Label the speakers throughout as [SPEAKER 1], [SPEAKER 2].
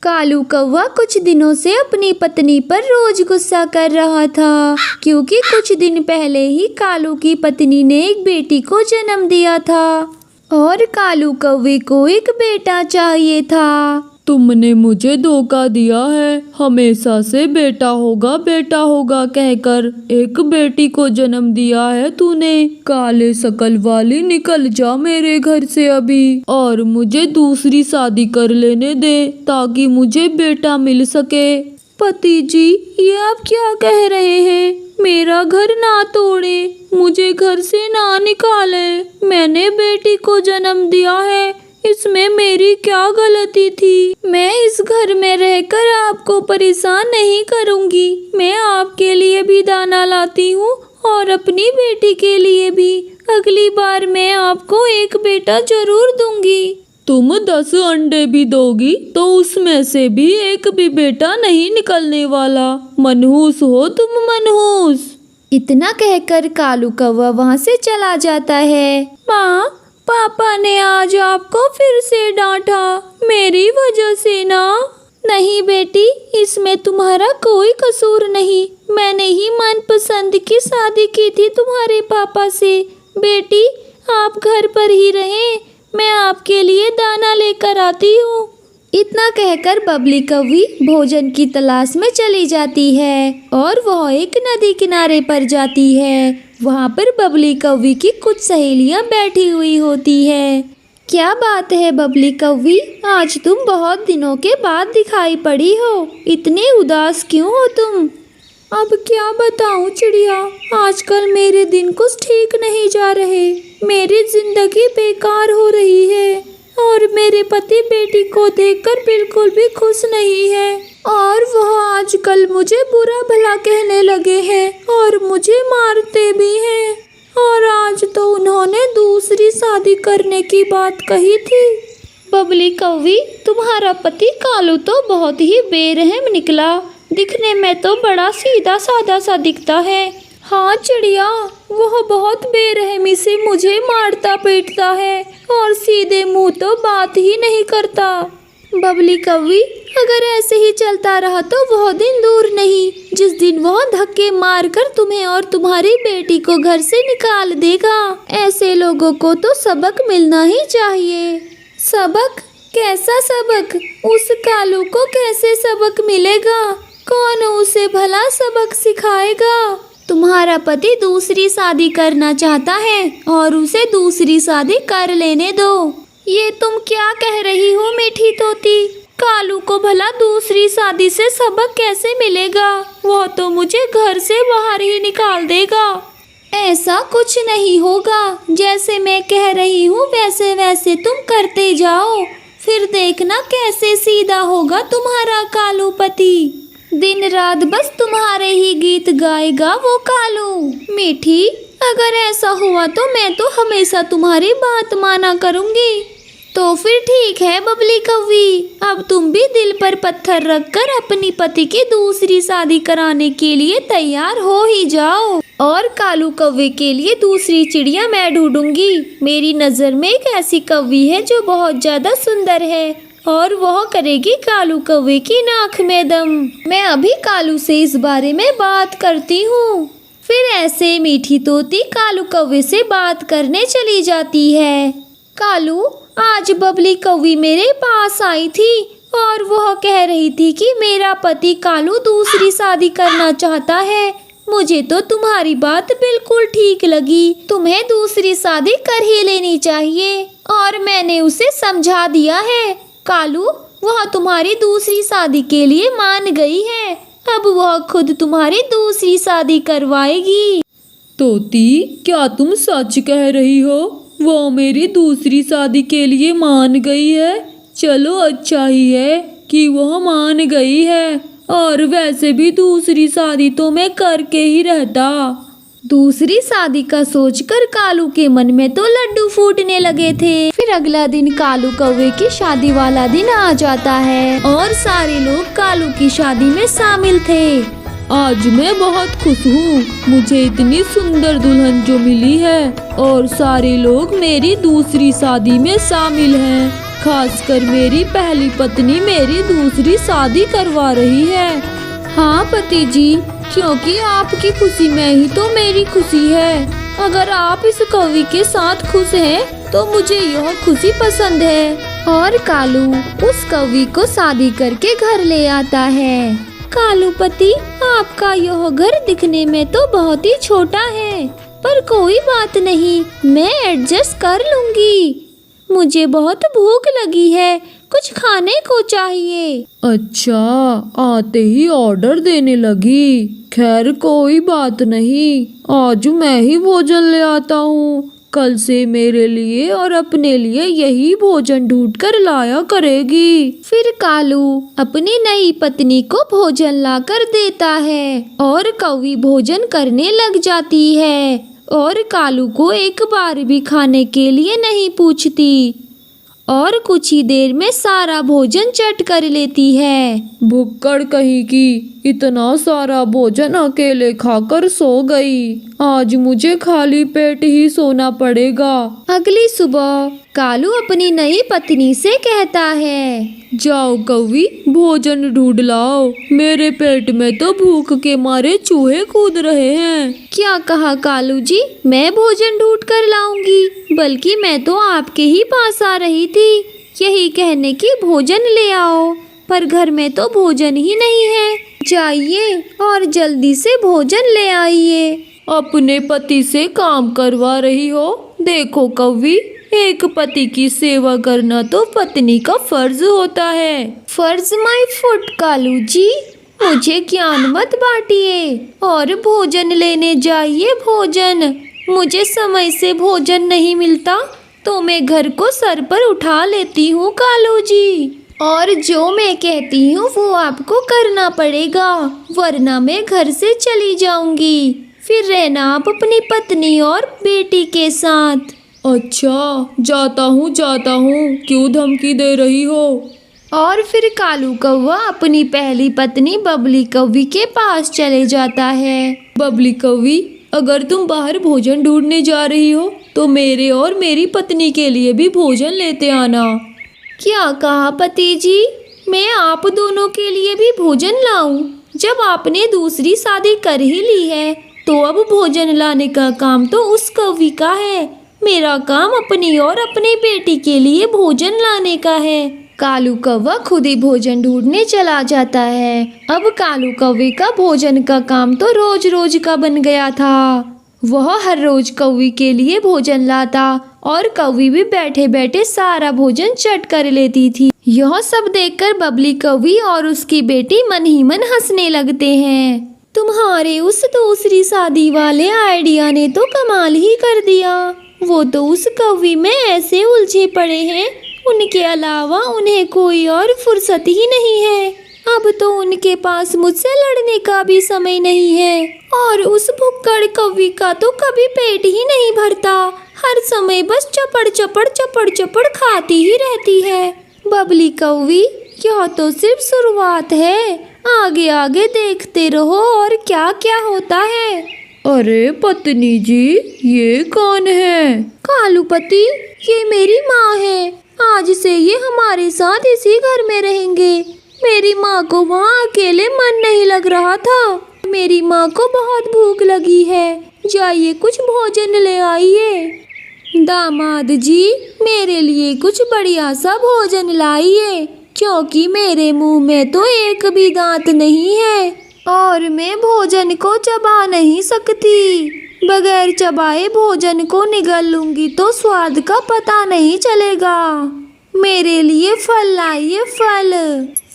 [SPEAKER 1] कालू कौवा कुछ दिनों से अपनी पत्नी पर रोज गुस्सा कर रहा था, क्योंकि कुछ दिन पहले ही कालू की पत्नी ने एक बेटी को जन्म दिया था और कालू कौवे को एक बेटा चाहिए था।
[SPEAKER 2] तुमने मुझे धोखा दिया है, हमेशा से बेटा होगा कहकर एक बेटी को जन्म दिया है तूने। काले शकल वाली, निकल जा मेरे घर से अभी और मुझे दूसरी शादी कर लेने दे ताकि मुझे बेटा मिल सके।
[SPEAKER 1] पति जी, ये आप क्या कह रहे हैं? मेरा घर ना तोड़े, मुझे घर से ना निकाले। मैंने बेटी को जन्म दिया है, इसमें मेरी क्या गलती थी? मैं इस घर में रहकर आपको परेशान नहीं करूंगी। मैं आपके लिए भी दाना लाती हूँ और अपनी बेटी के लिए भी। अगली बार मैं आपको एक बेटा जरूर दूंगी।
[SPEAKER 2] तुम 10 अंडे भी दोगी तो उसमें से भी एक भी बेटा नहीं निकलने वाला। मनहूस हो तुम, मनहूस।
[SPEAKER 1] इतना कहकर कालू कौवा वहाँ से चला जाता है। माँ, पापा ने आज आपको फिर से डांटा, मेरी वजह से ना? नहीं बेटी, इसमें तुम्हारा कोई कसूर नहीं। मैंने ही मनपसंद की शादी की थी तुम्हारे पापा से। बेटी, आप घर पर ही रहें, मैं आपके लिए दाना लेकर आती हूँ। इतना कहकर बबली कौवी भोजन की तलाश में चली जाती है और वह एक नदी किनारे पर जाती है। वहाँ पर बबली कौवी की कुछ सहेलियाँ बैठी हुई होती है। क्या बात है बबली कौवी, आज तुम बहुत दिनों के बाद दिखाई पड़ी हो। इतनी उदास क्यों हो तुम? अब क्या बताऊं चिड़िया, आजकल मेरे दिन कुछ ठीक नहीं जा रहे। मेरी जिंदगी बेकार हो रही है और मेरे पति बेटी को देखकर बिल्कुल भी खुश नहीं है और वह आजकल मुझे बुरा भला कहने लगे हैं और मुझे मारते भी हैं। और आज तो उन्होंने दूसरी शादी करने की बात कही थी। बबली कौवी, तुम्हारा पति कालू तो बहुत ही बेरहम निकला। दिखने में तो बड़ा सीधा साधा सा दिखता है। हाँ चिड़िया, वह बहुत बेरहमी से मुझे मारता पीटता है और सीधे मुंह तो बात ही नहीं करता। बबली कौवी, अगर ऐसे ही चलता रहा तो वह दिन दूर नहीं जिस दिन वह धक्के मारकर तुम्हें और तुम्हारी बेटी को घर से निकाल देगा। ऐसे लोगों को तो सबक मिलना ही चाहिए। सबक? कैसा सबक? उस कालू को कैसे सबक मिलेगा? कौन उसे भला सबक सिखाएगा? तुम्हारा पति दूसरी शादी करना चाहता है और उसे दूसरी शादी कर लेने दो। ये तुम क्या कह रही हो मीठी तोती? कालू को भला दूसरी शादी से सबक कैसे मिलेगा? वह तो मुझे घर से बाहर ही निकाल देगा। ऐसा कुछ नहीं होगा। जैसे मैं कह रही हूँ वैसे वैसे तुम करते जाओ, फिर देखना कैसे सीधा होगा तुम्हारा कालू पति। दिन रात बस तुम्हारे ही गीत गाएगा वो कालू। मीठी, अगर ऐसा हुआ तो मैं तो हमेशा तुम्हारी बात माना करूँगी। तो फिर ठीक है बबली कौवी, अब तुम भी दिल पर पत्थर रखकर अपनी पति की दूसरी शादी कराने के लिए तैयार हो ही जाओ। और कालू कौवे के लिए दूसरी चिड़िया मैं ढूंढूंगी। मेरी नज़र में एक ऐसी कौवी है जो बहुत ज़्यादा सुंदर है और वह करेगी कालू कौवे की नाक में दम। मैं अभी कालू से इस बारे में बात करती हूँ। फिर ऐसे मीठी तोती कालू कौवे से बात करने चली जाती है। कालू, आज बबली कौवी मेरे पास आई थी और वह कह रही थी कि मेरा पति कालू दूसरी शादी करना चाहता है। मुझे तो तुम्हारी बात बिल्कुल ठीक लगी। तुम्हें दूसरी शादी कर ही लेनी चाहिए और मैंने उसे समझा दिया है। कालू, वह तुम्हारी दूसरी शादी के लिए मान गई है। अब वह खुद तुम्हारी दूसरी शादी करवाएगी।
[SPEAKER 2] तोती, क्या तुम सच कह रही हो? वो मेरी दूसरी शादी के लिए मान गई है। चलो अच्छा ही है कि वह मान गई है, और वैसे भी दूसरी शादी तो मैं करके ही रहता।
[SPEAKER 1] दूसरी शादी का सोचकर कालू के मन में तो लड्डू फूटने लगे थे। फिर अगला दिन कालू कौवे की शादी वाला दिन आ जाता है और सारे लोग कालू की शादी में शामिल थे।
[SPEAKER 2] आज मैं बहुत खुश हूँ, मुझे इतनी सुंदर दुल्हन जो मिली है और सारे लोग मेरी दूसरी शादी में शामिल हैं। खासकर मेरी पहली पत्नी मेरी दूसरी शादी करवा रही है।
[SPEAKER 1] हाँ पति जी, क्योंकि आपकी खुशी में ही तो मेरी खुशी है। अगर आप इस कवि के साथ खुश हैं तो मुझे यह खुशी पसंद है। और कालू उस कवि को शादी करके घर ले आता है। कालू पति, आपका यह घर दिखने में तो बहुत ही छोटा है, पर कोई बात नहीं, मैं एडजस्ट कर लूंगी। मुझे बहुत भूख लगी है, कुछ खाने को चाहिए।
[SPEAKER 2] अच्छा, आते ही ऑर्डर देने लगी। खैर कोई बात नहीं, आज मैं ही भोजन ले आता हूँ। कल से मेरे लिए और अपने लिए यही भोजन ढूंढ कर लाया करेगी।
[SPEAKER 1] फिर कालू अपनी नई पत्नी को भोजन लाकर देता है और कौवी भोजन करने लग जाती है और कालू को एक बार भी खाने के लिए नहीं पूछती और कुछ ही देर में सारा भोजन चट कर लेती है।
[SPEAKER 2] भुक्कड़ कहीं की, इतना सारा भोजन अकेले खाकर सो गई। आज मुझे खाली पेट ही सोना पड़ेगा।
[SPEAKER 1] अगली सुबह कालू अपनी नई पत्नी से कहता है,
[SPEAKER 2] जाओ कौवी, भोजन ढूंढ लाओ। मेरे पेट में तो भूख के मारे चूहे कूद रहे हैं।
[SPEAKER 1] क्या कहा कालू जी, मैं भोजन ढूंढ कर लाऊंगी, बल्कि मैं तो आपके ही पास आ रही थी यही कहने की भोजन ले आओ, पर घर में तो भोजन ही नहीं है। जाइए और जल्दी से भोजन ले आइए।
[SPEAKER 2] अपने पति से काम करवा रही हो? देखो कौवी, एक पति की सेवा करना तो पत्नी का फर्ज होता है।
[SPEAKER 1] फर्ज माय फुट कालू जी, मुझे ज्ञान मत बांटिए और भोजन लेने जाइए। भोजन, मुझे समय से भोजन नहीं मिलता तो मैं घर को सर पर उठा लेती हूँ कालू जी, और जो मैं कहती हूँ वो आपको करना पड़ेगा, वरना मैं घर से चली जाऊंगी। फिर रहना आप अपनी पत्नी और बेटी के साथ।
[SPEAKER 2] अच्छा, जाता हूँ, क्यों धमकी दे रही हो?
[SPEAKER 1] और फिर कालू कौवा अपनी पहली पत्नी बबली कौवी के पास चले जाता है।
[SPEAKER 2] बबली कौवी, अगर तुम बाहर भोजन ढूंढने जा रही हो तो मेरे और मेरी पत्नी के लिए भी भोजन लेते आना।
[SPEAKER 1] क्या कहा पति जी, मैं आप दोनों के लिए भी भोजन लाऊं? जब आपने दूसरी शादी कर ही ली है तो अब भोजन लाने का काम तो उस कौवी का है। मेरा काम अपनी और अपनी बेटी के लिए भोजन लाने का है। कालू कौवा खुद ही भोजन ढूंढने चला जाता है। अब कालू कौवे का भोजन का काम तो रोज रोज का बन गया था। वह हर रोज कौवी के लिए भोजन लाता और कौवी भी बैठे बैठे सारा भोजन चट कर लेती थी। यह सब देखकर बबली कौवी और उसकी बेटी मन ही मन हंसने लगते हैं। तुम्हारे उस दूसरी शादी वाले आइडिया ने तो कमाल ही कर दिया। वो तो उस कौवी में ऐसे उलझे पड़े हैं, उनके अलावा उन्हें कोई और फुर्सत ही नहीं है। अब तो उनके पास मुझसे लड़ने का भी समय नहीं है। और उस भुक्कड़ कौवी का तो कभी पेट ही नहीं भरता, हर समय बस चपड़ चपड़ खाती ही रहती है। बबली कौवी, यह तो सिर्फ शुरुआत है, आगे आगे देखते रहो और क्या क्या होता है।
[SPEAKER 2] अरे पत्नी जी, ये कौन है?
[SPEAKER 1] कालू पति, ये मेरी माँ है। आज से ये हमारे साथ इसी घर में रहेंगे। मेरी माँ को वहाँ अकेले मन नहीं लग रहा था। मेरी माँ को बहुत भूख लगी है, जाइए कुछ भोजन ले आइए। दामाद जी, मेरे लिए कुछ बढ़िया सा भोजन लाइए, क्योंकि मेरे मुंह में तो एक भी दांत नहीं है और मैं भोजन को चबा नहीं सकती। बगैर चबाए भोजन को निगल लूंगी तो स्वाद का पता नहीं चलेगा। मेरे लिए फल लाइए, फल।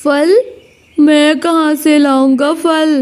[SPEAKER 2] फल? मैं कहाँ से लाऊंगा फल?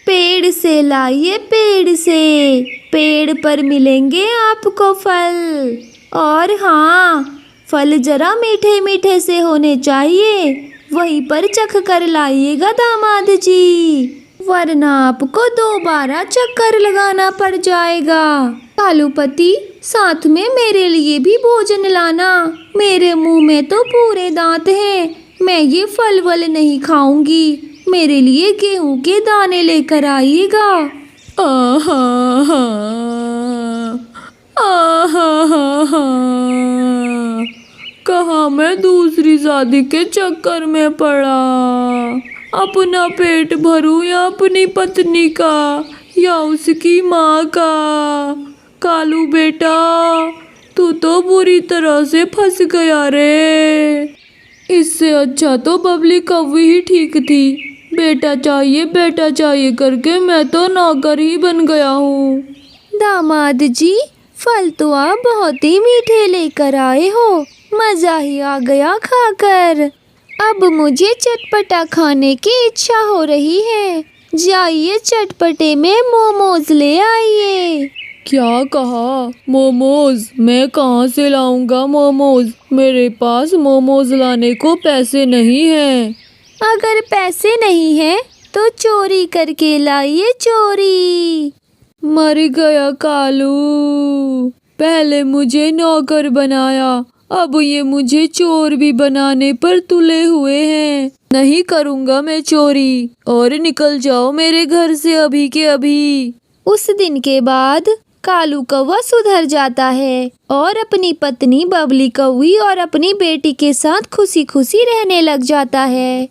[SPEAKER 1] पेड़ से लाइए, पेड़ से। पेड़ पर मिलेंगे आपको फल। और हाँ, फल जरा मीठे मीठे से होने चाहिए, वहीं पर चख कर लाइएगा दामाद जी, वरना आपको दोबारा चक्कर लगाना पड़ जाएगा। कालू पति, साथ में मेरे लिए भी भोजन लाना। मेरे मुंह में तो पूरे दांत हैं, मैं ये फल वल नहीं खाऊंगी। मेरे लिए गेहूं के दाने लेकर आइएगा।
[SPEAKER 2] आहा हा, आहा हा हा। कहाँ मैं दूसरी शादी के चक्कर में पड़ा। अपना पेट भरूं या अपनी पत्नी का या उसकी माँ का। कालू बेटा, तू तो बुरी तरह से फंस गया रे। इससे अच्छा तो बबली कौवी ही ठीक थी। बेटा चाहिए करके मैं तो नौकर ही बन गया हूँ।
[SPEAKER 1] दामाद जी, फल तो आप बहुत ही मीठे लेकर आए हो, मजा ही आ गया खाकर। अब मुझे चटपटा खाने की इच्छा हो रही है। जाइए चटपटे में मोमोज ले आइए।
[SPEAKER 2] क्या कहा? मोमोज? मैं कहाँ से लाऊंगा मोमोज? मेरे पास मोमोज लाने को पैसे नहीं हैं।
[SPEAKER 1] अगर पैसे नहीं हैं तो चोरी करके लाइए, चोरी।
[SPEAKER 2] मर गया कालू। पहले मुझे नौकर बनाया, अब ये मुझे चोर भी बनाने पर तुले हुए हैं। नहीं करूँगा मैं चोरी, और निकल जाओ मेरे घर से अभी के अभी।
[SPEAKER 1] उस दिन के बाद कालू कौवा सुधर जाता है और अपनी पत्नी बबली कौवी और अपनी बेटी के साथ खुशी खुशी रहने लग जाता है।